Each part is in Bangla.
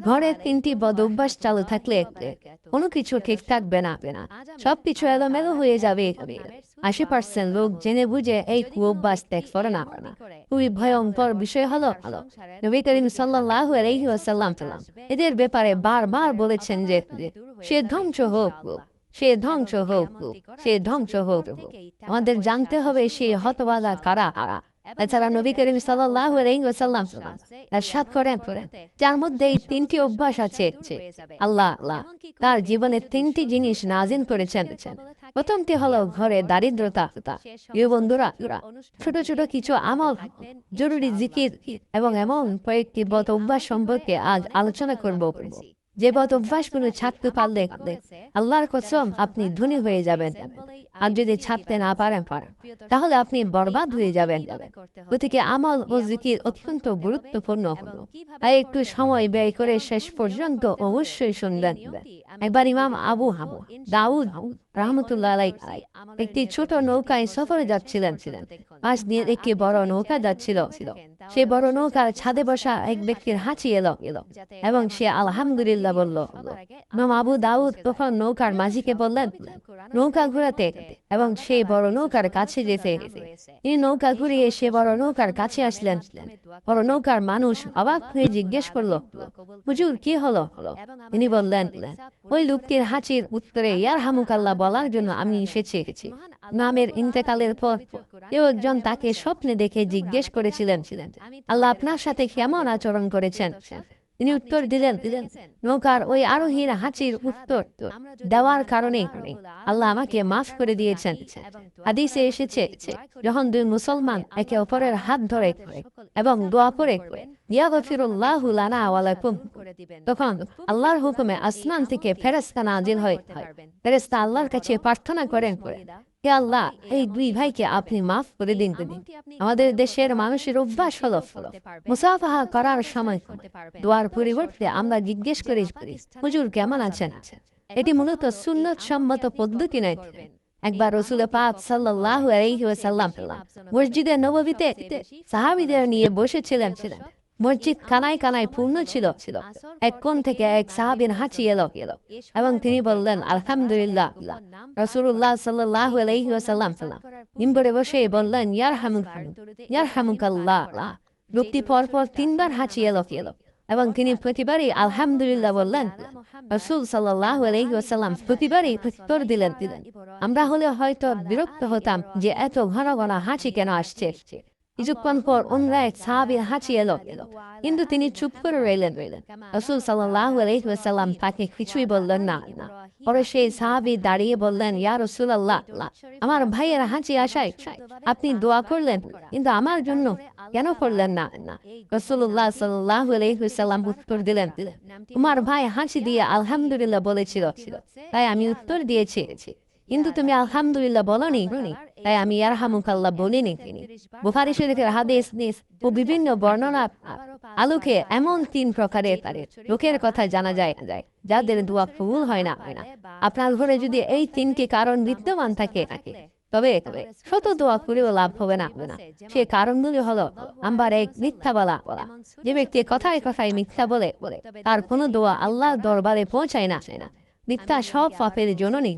ঘরে ৩টি বদ অভ্যাস চালু থাকলে কোনো কিছু ঠিক থাকবে না। সবকিছু এলোমেলো হয়ে যাবে। ৮০% লোক জেনে বুঝে এই কুঅভ্যাস ত্যাগ করে না। খুবই ভয়ঙ্কর বিষয় হলো নবী করিম সাল্লাল্লাহু আলাইহি ওয়াসাল্লাম এদের ব্যাপারে বারবার বলেছেন যে সে ধ্বংস হোক, সে ধ্বংস হোক, সে ধ্বংস হোক। আমাদের জানতে হবে সে হতভাগা কারা। এছাড়া নবী করিম সাল্লাল্লাহু আলাইহি ওয়াসাল্লাম ইরশাদ করেন যার মধ্যে এই ৩টি অভ্যাস আছে, আল্লাহ তার জীবনে ৩টি জিনিস নাজিল করেছেন। প্রথমটি হলো ঘরে দারিদ্রতা। বন্ধুরা, ছোট ছোট কিছু আমল, জরুরি জিকির এবং এমন কয়েকটি বদ অভ্যাস সম্পর্কে আজ আলোচনা করব। যে বদ অভ্যাসগুলো ছাড়তে পারলে আল্লাহর কসম আপনি ধনী হয়ে যাবেন। আর যদি ছাড়তে না পারেন তাহলে আপনি বরবাদ হয়ে যাবেন। গতিকে আমল ও জিকির অত্যন্ত গুরুত্বপূর্ণ। তাই একটু সময় ব্যয় করে শেষ পর্যন্ত অবশ্যই শুনবেন। একবার ইমাম আবু দাউদ রাহমাতুল্লাহ আলাইহি একটি ছোট নৌকায় সফরে যাচ্ছিলেন। পাশ দিয়ে একটি বড় নৌকা যাচ্ছিল। সেই বড় নৌকার ছাদে বসা এক ব্যক্তির হাঁচি এলো এবং সে আলহামদুলিল্লাহ বলল। ইমাম আবু দাউদ তখন নৌকার মাঝিকে বললেন নৌকা ঘোরাতে এবং সেই বড় নৌকার কাছে যেতে। তিনি নৌকা ঘুরিয়ে সে বড় নৌকার কাছে আসলেন। বড় নৌকার মানুষ অবাক হয়ে জিজ্ঞেস করল, হুজুর কি হলো? তিনি বললেন, ওই লোকটির হাঁচির উত্তরে ইয়ারহামুকাল্লাহ বলার জন্য আমি এসেছি। নামের ইন্তেকালের পর কেউ একজন তাকে স্বপ্নে দেখে জিজ্ঞেস করেছিলেন, আল্লাহ আপনার সাথে কেমন আচরণ করেছেন? তিনি উত্তর দিলেন, নৌকার ওই আরোহীর হাঁচির উত্তর দেওয়ার কারণে আল্লাহ আমাকে মাফ করে দিয়েছেন। হাদিসে এসেছে যখন দুই মুসলমান একে অপরের হাত ধরে এবং দোয়া করে ইয়াগফিরুল্লাহু লানা ওয়া লাকুম, তখন আল্লাহর হুকুমে আসমান থেকে ফেরেশতা নাজিল হয়। ফেরেশতা আল্লাহর কাছে প্রার্থনা করেন, হে আল্লাহ, এই দুই ভাইকে আপনি মাফ করে দিন। আমাদের দেশের মানুষের অভ্যাস হলো মুসাফাহা করার সময় দোয়ার পরিবর্তে আমরা জিজ্ঞেস করি, হুজুর কেমন আছেন? এটি মূলত সুন্নত সম্মত পদ্ধতি নয়। একবার রাসূল পাক সাল্লাল্লাহু আলাইহি ওয়াসাল্লাম মসজিদে নববীতে সাহাবীদের নিয়ে বসেছিলেন। মসজিদ কানায় কানায় পূর্ণ ছিল। এক কোণ থেকে এক সাহাবীর হাঁচি এলো এবং তিনি বললেন আলহামদুলিল্লাহ। রাসূলুল্লাহ সাল্লাল্লাহু আলাইহি ওয়াসাল্লাম মিম্বরে বসে বললেন ইয়ারহামুকাল্লাহ। লোকটি পরপর 3বার হাঁচি এলো এবং তিনি প্রতিবারই আলহামদুলিল্লাহ বললেন। রাসূল সাল্লাল্লাহু আলাইহি ওয়াসাল্লাম প্রতিবারই উত্তর দিলেন। আমরা হলে হয়তো বিরক্ত হতাম যে এত ঘন ঘন হাঁচি কেন আসছে। কিছুক্ষণ পর অন্য এক সাহাবীর হাঁচি এলো, কিন্তু তিনি চুপ করে রইলেন। রাসূল সাল্লাল্লাহু আলাইহি ওয়াসাল্লাম তাকে কিছুই বললেন না। পরে সেই সাহাবী দাঁড়িয়ে বললেন, ইয়া রাসূলুল্লাহ, আমার ভাইয়ের হাঁচি আসায় আপনি দোয়া করলেন, কিন্তু আমার জন্য কেন করলেন না? রাসূলুল্লাহ সাল্লাল্লাহু আলাইহি ওয়াসাল্লাম উত্তর দিলেন, তোমার ভাই হাঁচি দিয়ে আলহামদুলিল্লাহ বলেছিল, তাই আমি উত্তর দিয়েছি। কিন্তু তুমি আলহামদুলিল্লাহ বলনি, তাই আমি ইয়ারহামুকাল্লাহ বলিনি। বুখারী শরীফের হাদিস ও বিভিন্ন বর্ণনা আলোকে এমন 3 প্রকারের লোকের কথা জানা যায় যাদের দোয়া কবুল হয় না। আপনার ঘরে যদি এই 3টি কারণ বিদ্যমান থাকে তবে শত দোয়া করেও লাভ হবে না। সে কারণগুলি হলো, নাম্বার 1, মিথ্যা বলা। যে ব্যক্তি কথায় কথায় মিথ্যা বলে তার কোনো দোয়া আল্লাহর দরবারে পৌঁছায় না। মিথ্যা সব পাপের জননী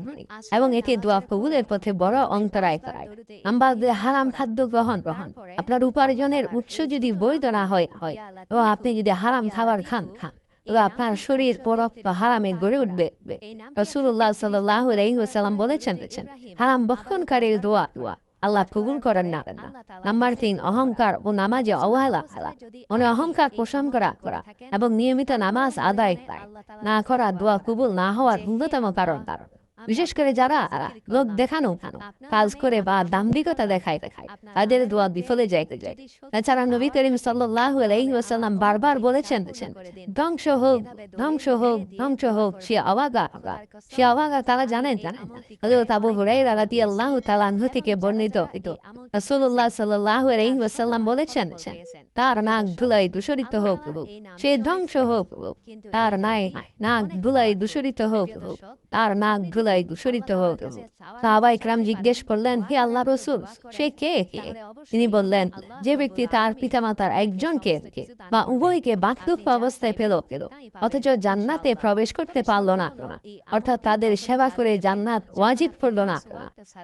এবং এটি দোয়া কবুলের পথে বড় অন্তরায় করায়। নাম্বার 2, হারাম খাদ্য গ্রহণ। আপনার উপার্জনের উৎস যদি বৈধ না হয় এবং আপনি যদি হারাম খাবার খান তবে আপনার শরীর পরোক্ত হারামে গড়ে উঠবে। রাসূলুল্লাহ সাল্লাল্লাহু আলাইহি ওয়াসাল্লাম বলেছেন, হারাম ভক্ষণকারীর দোয়া আল্লাহ কবুল করেন না। নাম্বার 3, অহংকার ও নামাজে অবহেলা। অহংকার পোষণ করা এবং নিয়মিত নামাজ আদায় না করা দোয়া কবুল না হওয়ার অন্যতম কারণ। বিশেষ করে যারা লোক দেখানো কাজ করে বা দাম্ভিকতা দেখায় তাদের দোয়া বিফলে যায়। এছাড়া নবী করিম সাল্লাল্লাহু আলাইহি ওয়াসাল্লাম বারবার বলেছেন, ধ্বংস হোক, ধ্বংস হোক, ধ্বংস হোক সে অবাগা। তারা জানেন হযরত আবু হুরায়রা রাদিয়াল্লাহু তাআলা আনহু থেকে বর্ণিত, রাসূলুল্লাহ সাল্লাল্লাহু আলাইহি ওয়াসাল্লাম বলেছেন, তার নাক ধুলায় দূষিত হোক, সে ধ্বংস হোক। তার নাক ধুলায় দূষিত হোক, তার নাক ধুলায় চুলায় ঘুষরিত হল। সাহাবায়ে কেরাম জিজ্ঞেস করলেন, হে আল্লাহ রসুল, সে কে? তিনি বললেন, যে ব্যক্তি তার পিতামাতার একজনকে বা উভয়কে বার্ধক্য অবস্থায় পেল অথচ জান্নাতে প্রবেশ করতে পারল না, অর্থাৎ তাদের সেবা করে জান্নাত ওয়াজিব করলো না।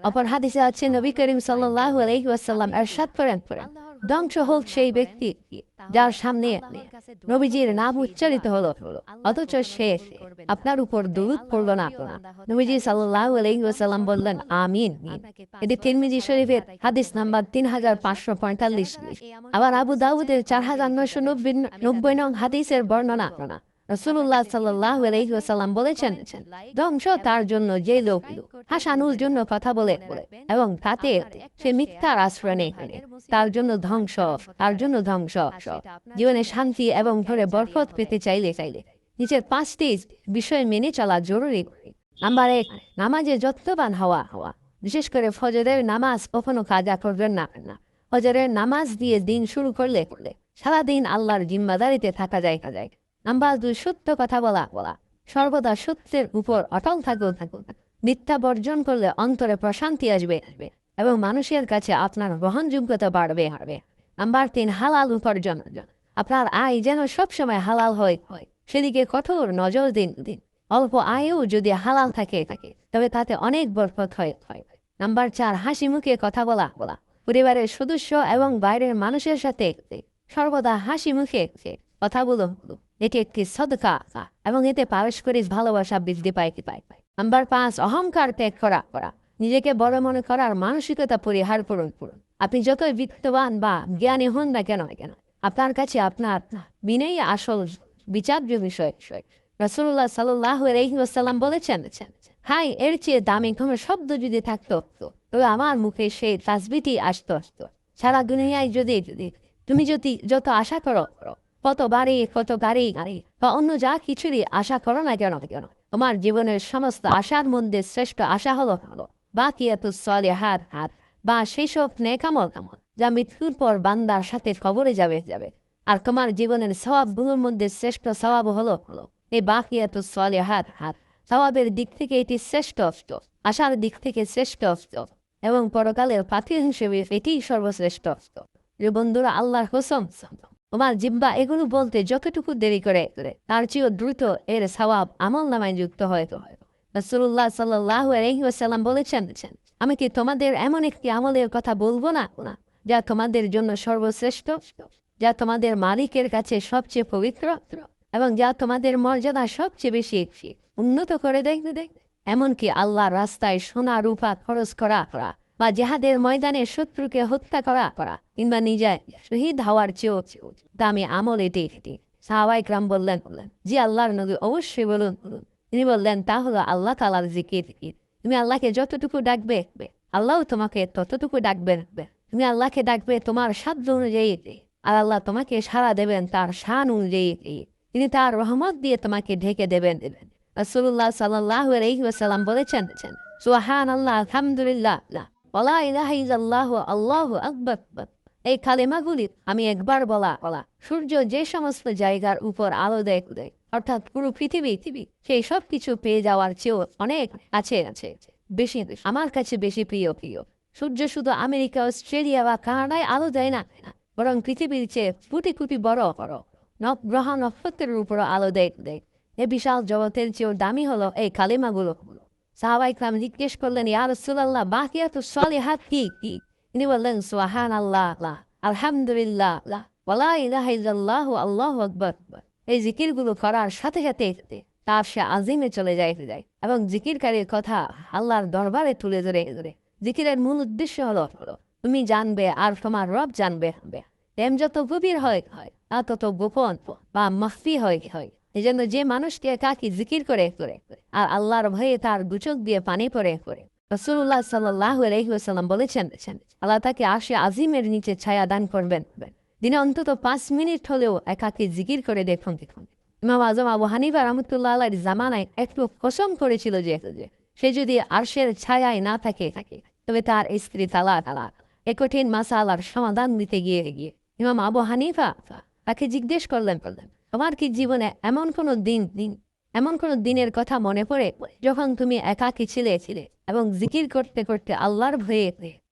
অপর হাদিসে আছে নবী করিম সাল্লাল্লাহু আলাইহি ওয়াসাল্লাম ইরশাদ করেন, ধ্বংস হোক সেই ব্যক্তি যার সামনে নবীজির নাম উচ্চারিত হলো অথচ সে আপনার উপর দুরূদ পড়ল না। নবীজি সাল্লাল্লাহু আলাইহি ওয়াসাল্লাম বললেন, আমিন। এটি তিরমিজি শরীফের হাদিস নাম্বার 3545। আবার আবু দাউদের 4990 নং হাদিসের বর্ণনা রাসূলুল্লাহ সাল্লাল্লাহু আলাইহি ওয়াসাল্লাম বলেছেন, ধ্বংস তার জন্য যে লোক হাসানুর জন্য কথা বলে এবং তাতে সে মিথ্যার আশ্রয় নেয়, তার জন্য ধ্বংস, তার জন্য ধ্বংস। জীবনে শান্তি এবং ঘরে বরকত পেতে চাইলে নিচের 5টি বিষয় মেনে চলা জরুরি। নাম্বার 1, নামাজে যত্নবান হওয়া। বিশেষ করে ফজরের নামাজ কখনো কাজা করবেন না। ফজরের নামাজ দিয়ে দিন শুরু করলে সারাদিন আল্লাহর জিম্মাদারিতে থাকা যায়। নাম্বার 2, সত্য কথা বলা। সর্বদা সত্যের উপর অটল থাকুন। মিথ্যা বর্জন করলে অন্তরে প্রশান্তি আসবে এবং মানুষের কাছে আপনার গ্রহণযোগ্যতা বাড়বে। নাম্বার 3, হালাল উপার্জন। আপনার আয় যেন সবসময় হালাল হয়, সেদিকে কঠোর নজর দিন। অল্প আয়েও যদি হালাল থাকে তবে তাতে অনেক বরকত হয়। নাম্বার 4, হাসি মুখে কথা বলা। পরিবারের সদস্য এবং বাইরের মানুষের সাথে সর্বদা হাসি মুখে কথা বলো। এটি একটি সদকা এবং এতে পারস্পরিক ভালোবাসা বৃদ্ধি পায়। নাম্বার 5, অহংকার ত্যাগ করা। নিজেকে বড় মনে করার মানসিকতা পরিহার করুন। আপনি যতই বিত্তবান বা জ্ঞানী হন না কেন আপনার কাছে আপনার বিনয়ই আসল বিচার্য বিষয়। রাসূলুল্লাহ সাল্লাল্লাহু আলাইহি ওয়াসাল্লাম বলেছেন, হাই এর চেয়ে দামি কোনো শব্দ যদি থাকতো তবে আমার মুখে সেই তাসবিহটি আসতো। সারা দুনিয়ায় যদি তুমি যত আশা করো, কত গাড়ি বা অন্য যা কিছুরই আশা করো না কেন তোমার জীবনের সমস্ত আশার মধ্যে শ্রেষ্ঠ আশা হলো বাকিয়াতুস সালিহাত, বা সেই সব নেক আমল যা মৃত্যুর পর বান্দার সাথে কবরে যাবে। আর তোমার জীবনের সওয়াবগুলোর মধ্যে শ্রেষ্ঠ সওয়াব হলো এই বাকিয়াতুস সালিহাত। সওয়াবের দিক থেকে এটি শ্রেষ্ঠ, আশার দিক থেকে শ্রেষ্ঠ এবং পরকালের পাথর হিসেবে এটি সর্বশ্রেষ্ঠ। যে বন্ধুরা, আল্লাহর কসম, তোমার জিহ্বা এগুলো বলতে যতটুকু দেরি করে তার চেয়েও দ্রুত এর সওয়াব আমল নামায় যুক্ত হয়। রাসূলুল্লাহ সাল্লাল্লাহু আলাইহি ওয়াসাল্লাম বলেছেন, আমি কি তোমাদের এমন একটি আমলের কথা বলবো না যা তোমাদের জন্য সর্বশ্রেষ্ঠ, যা তোমাদের মালিকের কাছে সবচেয়ে পবিত্র এবং যা তোমাদের মর্যাদা সবচেয়ে বেশি উন্নত করে দেয়। এমনকি আল্লাহর রাস্তায় সোনা রূপা খরচ করা বা জিহাদের ময়দানে শত্রুকে হত্যা করা কিংবা নিজে শহীদ হওয়ার চেয়েও দামি আমল এটি। সাহাবায়ে কেরাম বললেন, জি আল্লাহর নবী, অবশ্যই বলুন। তিনি বললেন, তা হলো আল্লাহ তাআলার জিকির। তুমি আল্লাহকে যতটুকু ডাকবে আল্লাহও তোমাকে ততটুকু ডাকবেন। তুমি আল্লাহকে ডাকবে তোমার সাধ্য অনুযায়ী আর আল্লাহ তোমাকে সাড়া দেবেন তার শান অনুযায়ী। তিনি তার রহমত দিয়ে তোমাকে ঢেকে দেবেন। রাসূলুল্লাহ সাল্লাল্লাহু আলাইহি ওয়াসাল্লাম বলেছেন, সুবহানাল্লাহ, আলহামদুলিল্লাহ, ওয়ালা ইলাহা ইল্লাল্লাহু, আল্লাহু আকবার। এই কালেমাগুলি আমি একবার বলা সূর্য যে সমস্ত জায়গার উপর আলো দেয় অর্থাৎ পুরো পৃথিবী সেই সব কিছু পেয়ে যাওয়ার চেয়েও অনেক আছে বেশি আমার কাছে বেশি প্রিয়। সূর্য শুধু আমেরিকা, অস্ট্রেলিয়া বা কানাডায় আলো দেয় না, বরং পৃথিবীর চেয়ে কোটি বড় গ্রহ নক্ষত্রের উপর আলো দেয়। এ বিশাল জগতের চেয়েও দামি হলো এই কালেমাগুলো। সাহাবায়ে কেরাম জিজ্ঞেস করলেন, ইয়া রাসূলুল্লাহ, বাকিয়াতুস সালিহাত কি? তিনি বললেন, সুবহানাল্লাহ, আলহামদুলিল্লাহ, ওয়ালা ইলাহা ইল্লাল্লাহু, আল্লাহু আকবার। এই জিকিরগুলো করার সাথে তার সে আজিমে চলে যায় এবং জিকিরকারীর কথা আল্লাহর দরবারে তুলে ধরে। জিকিরের মূল উদ্দেশ্য হলো তুমি জানবে আর তোমার রব জানবে। প্রেম যত গভীর হয় তা তত গোপন বা মখফি হয়। এজন্য যে মানুষকে একাকী জিকির করে আর আল্লাহর ভয়ে তার দুচোখ দিয়ে পানি পড়ে রাসূলুল্লাহ সাল্লাল্লাহু আলাইহি ওয়াসাল্লাম বলেছেন, আল্লাহ তাকে আরশে আজিমের নিচে ছায়া দান করবেন। দিনে অন্তত 5 মিনিট হলেও একাকী জিকির করে দেখুন। ইমাম আজম আবু হানিফা রাহমাতুল্লাহ আলাইহির জামানায় একটু কসম করেছিল যে সে যদি আরশের ছায়ায় না থাকে তবে তার স্ত্রী তালাক। এ কঠিন মাসালার সমাধান দিতে গিয়ে ইমাম আবু হানিফা তাকে জিজ্ঞেস করলেন, তোমার কি জীবনে এমন কোনো দিন এমন কোনো দিনের কথা মনে পড়ে যখন তুমি একাকী ছিলে এবং জিকির করতে করতে আল্লাহর ভয়ে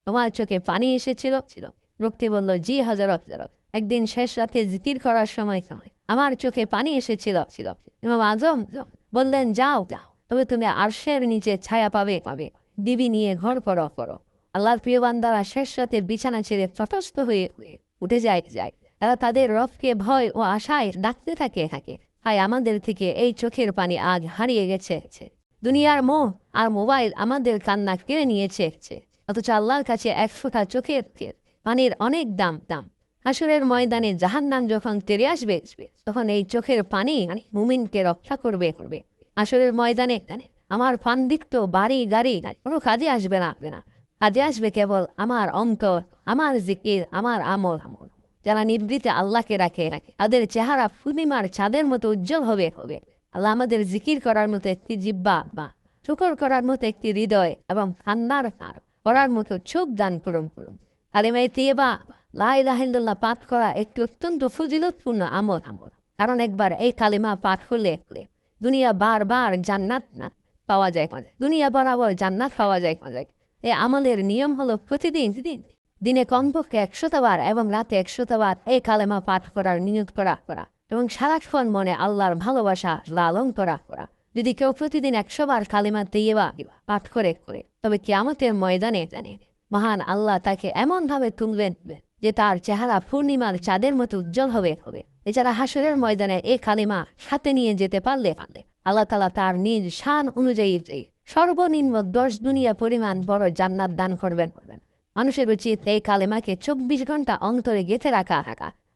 তোমার চোখে পানি এসেছিল? লোকটি বলল, জি হযরত। একদিন শেষ রাতে জিকির করার সময় আমার চোখে পানি এসেছিল। ইমাম আজম বললেন, যাও, তবে তুমি আরশের নিচে ছায়া পাবে। দিবি নিয়ে ঘর পড়ো। আল্লাহর প্রিয় বান্দারা শেষ রাতে বিছানা ছেড়ে তটস্থ হয়ে উঠে যায়। তারা তাদের রবকে ভয় ও আশায় ডাকতে থাকে। হায় আমাদের থেকে এই চোখের পানি আজ হারিয়ে গেছে। দুনিয়ার মোহ আর মোবাইল আমাদের কান্না কেড়ে নিয়েছে। অথচ আল্লাহর কাছে এক ফোঁটা চোখের পানির অনেক দাম। হাসরের ময়দানে জাহান্নাম যখন তেরে আসবে, তখন এই চোখের পানি মুমিনকে রক্ষা করবে। হাসরের ময়দানে আমার পান্ডিত্য, বাড়ি গাড়ি কোনো কাজে আসবে না। কাজে আসবে কেবল আমার অন্তর, আমার জিকির, আমার আমল। যারা নিবৃত্তে আল্লাহকে রাখে তাদের চেহারা পূর্ণিমার চাঁদের মতো উজ্জ্বল হবে। আল্লাহ আমাদের জিকির করার মতো একটি জিহ্বা, শুকর করার মতো একটি হৃদয় এবং কান্নার করার মতো চোখ দান করুন। কালিমায়ে তাইয়্যিবা লা ইলাহা ইল্লাল্লাহ পাঠ করা একটি অত্যন্ত ফজিলতপূর্ণ আমল। কারণ একবার এই কালিমা পাঠ করলে দুনিয়া বারবার জান্নাত পাওয়া যায়। দুনিয়া বরাবর জান্নাত পাওয়া যায়। এই আমলের নিয়ম হলো প্রতিদিন দিনে কমপক্ষে 100 বার এবং রাতে 100 বার এই কালেমা পাঠ করার নিয়ত করা এবং সারাক্ষণ মনে আল্লাহর ভালোবাসা লালন করা। যদি কেউ প্রতিদিন 100 বার কালিমা তাইয়্যিবা পাঠ করে তবে কিয়ামতের ময়দানে মহান আল্লাহ তাকে এমনভাবে তুলবেন যে তার চেহারা পূর্ণিমার চাঁদের মতো উজ্জ্বল হবে। এছাড়া হাসরের ময়দানে এই কালিমা সাথে নিয়ে যেতে পারলে আল্লাহ তাআলা তার নিজ শান অনুযায়ী সর্বনিম্ন 10 দুনিয়া পরিমাণ বড় জান্নাত দান করবেন। মানুষের উচিত এই কালেমাকে 24 ঘন্টা অন্তরে গেঁথে রাখা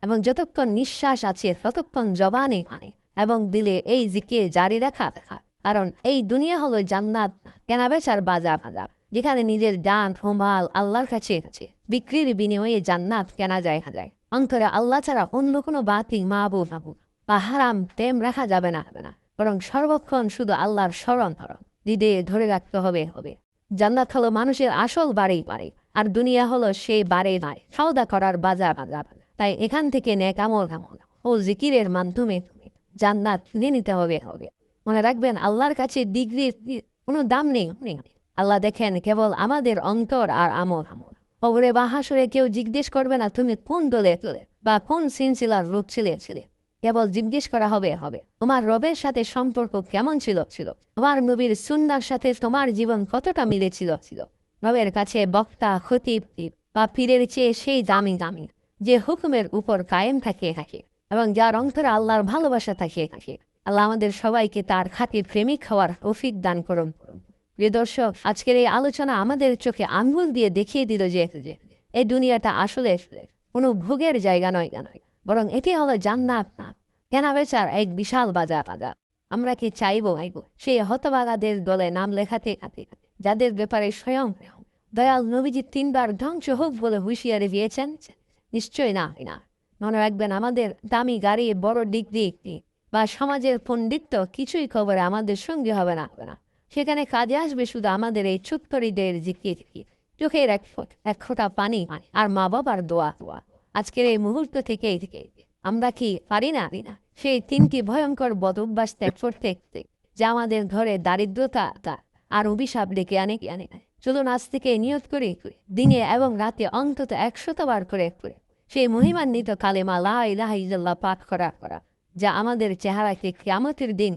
এবং যতক্ষণ নিঃশ্বাস আছে ততক্ষণ জবানে এবং দিলে এই জিকির জারি রাখা। কারণ এই দুনিয়া হলো জান্নাত কেনাবেচার বাজার, যেখানে নিজের জান ও মাল আল্লাহর কাছে বিক্রির বিনিময়ে জান্নাত কেনা যায়। অন্তরে আল্লাহ ছাড়া অন্য কোনো বাতিল মাবুদ বা হারাম প্রেম রাখা যাবে না। বরং সর্বক্ষণ শুধু আল্লাহর স্মরণ হৃদয়ে ধরে রাখতে হবে। জান্নাত হলো মানুষের আসল বাড়ি, আর দুনিয়া হলো সেই বাড়ি সওদা করার বাজার। তাই এখান থেকে নেক আমল ও জিকিরের মাধ্যমে জান্নাত কিনে নিতে হবে। মনে রাখবেন, আল্লাহর কাছে ডিগ্রির কোনো দাম নেই। আল্লাহ দেখেন কেবল আমাদের অন্তর আর আমল। কবরে বা হাসরে কেউ জিজ্ঞেস করবে না তুমি কোন দলে বা কোন সিলসিলার লোক ছিলে। কেবল জিজ্ঞেস করা হবে তোমার রবের সাথে সম্পর্ক কেমন ছিল। তোমার নবীর সুন্নাহর সাথে তোমার জীবন কতটা মিলেছিল। রবের কাছে বক্তা, খতিব বা পীরের চেয়ে সেই দামি যে হুকুমের উপর কায়েম থাকে এবং যার অন্তরে আল্লাহর ভালোবাসা থাকে। আল্লাহ আমাদের সবাইকে তার খাঁটি প্রেমিক হওয়ার তৌফিক দান করুন। প্রিয় দর্শক, আজকের এই আলোচনা আমাদের চোখে আঙ্গুল দিয়ে দেখিয়ে দিল যে এই দুনিয়াটা আসলে কোনো ভোগের জায়গা নয়, বরং এটি হলো জান্নাত কেনাবেচার এক বিশাল বাজার। আমরা কি চাইবো সেই হতভাগাদের দলে নাম লেখাতে যাদের ব্যাপারে স্বয়ং দয়াল নবীজি 3 বার ধ্বংস হোক বলে হুঁশিয়ারি দিয়েছেন? নিশ্চয়ই না। মনে রাখবেন, আমাদের দামি গাড়ি, বড় ডিগ্রি বা সমাজের পণ্ডিত্য কিছুই খবরে আমাদের সঙ্গে হবে না। সেখানে কাজে আসবে শুধু আমাদের এই ছোট্ট হৃদয়ের জিকির, চোখের এক ফোঁটা পানি আর মা বাবার দোয়া। আজকের এই মুহূর্ত থেকে আমরা কি পারি না সেই 3টি ভয়ঙ্কর বদ অভ্যাস ত্যাগ করতে, যা আমাদের ঘরে দারিদ্রতা আর অভিশাপ ডেকে আনে। চলুন আজ থেকে নিয়ত করি দিনে এবং রাতে অন্তত 100 বার করে সেই মহিমান্বিত কালেমা লা ইলাহা ইল্লাল্লাহ পাঠ করা, যা আমাদের চেহারাকে কিয়ামতের দিন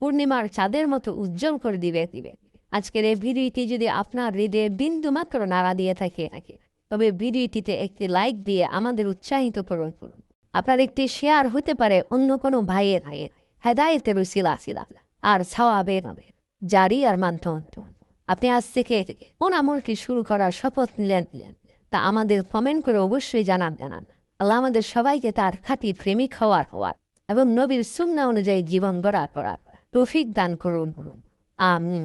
পূর্ণিমার চাঁদের মতো উজ্জ্বল করে দিবে। আজকের এই ভিডিওটি যদি আপনার হৃদয়ে বিন্দু মাত্র নাড়া দিয়ে থাকে তবে ভিডিওটিতে একটি লাইক দিয়ে আমাদের উৎসাহিত করুন। আপনার একটি শেয়ার হতে পারে অন্য কোনো ভাইয়ের হেদায়েতের উসিলা আর সওয়াবের জারিয়ার মাধ্যম। আপনি আজ থেকে কোন আমলটি শুরু করার শপথ নিলেন তা আমাদের কমেন্ট করে অবশ্যই জানান। আল্লাহ আমাদের সবাইকে তার খাঁটি প্রেমিক হওয়ার এবং নবীর সুন্নাহ অনুযায়ী জীবন গড়ার তৌফিক দান করুন। আমিন।